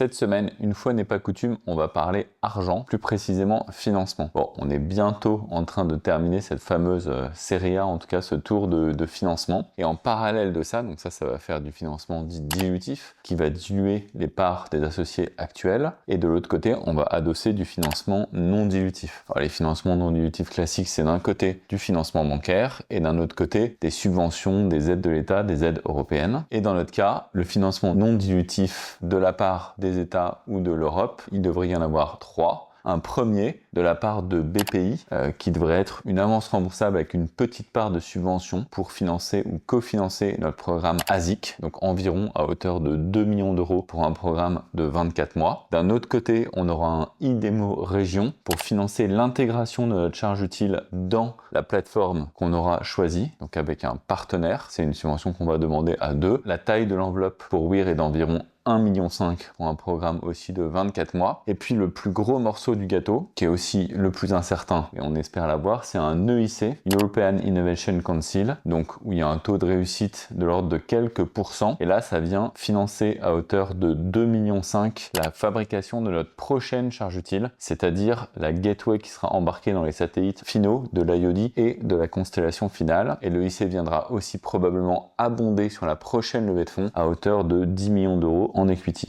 Cette semaine, une fois n'est pas coutume, on va parler argent, plus précisément financement. Bon, on est bientôt en train de terminer cette fameuse série A, en tout cas ce tour de financement. Et en parallèle de ça, donc ça va faire du financement dit dilutif, qui va diluer les parts des associés actuels. Et de l'autre côté, on va adosser du financement non dilutif. Alors, les financements non dilutifs classiques, c'est d'un côté du financement bancaire et d'un autre côté des subventions, des aides de l'État, des aides européennes. Et dans notre cas, le financement non dilutif de la part des États ou de l'Europe, il devrait y en avoir trois. Un premier de la part de BPI, qui devrait être une avance remboursable avec une petite part de subvention pour financer ou cofinancer notre programme ASIC, donc environ à hauteur de 2 millions d'euros pour un programme de 24 mois. D'un autre côté, on aura un IDEMO région pour financer l'intégration de notre charge utile dans la plateforme qu'on aura choisie, donc avec un partenaire. C'est une subvention qu'on va demander à deux. La taille de l'enveloppe pour WIR est d'environ 1,5 million pour un programme aussi de 24 mois. Et puis le plus gros morceau du gâteau, qui est aussi le plus incertain, et on espère l'avoir, c'est un EIC, European Innovation Council, donc où il y a un taux de réussite de l'ordre de quelques pourcents. Et là, ça vient financer à hauteur de 2,5 millions la fabrication de notre prochaine charge utile, c'est-à-dire la gateway qui sera embarquée dans les satellites finaux de l'IOD et de la constellation finale. Et l'EIC viendra aussi probablement abonder sur la prochaine levée de fonds à hauteur de 10 millions d'euros en equity.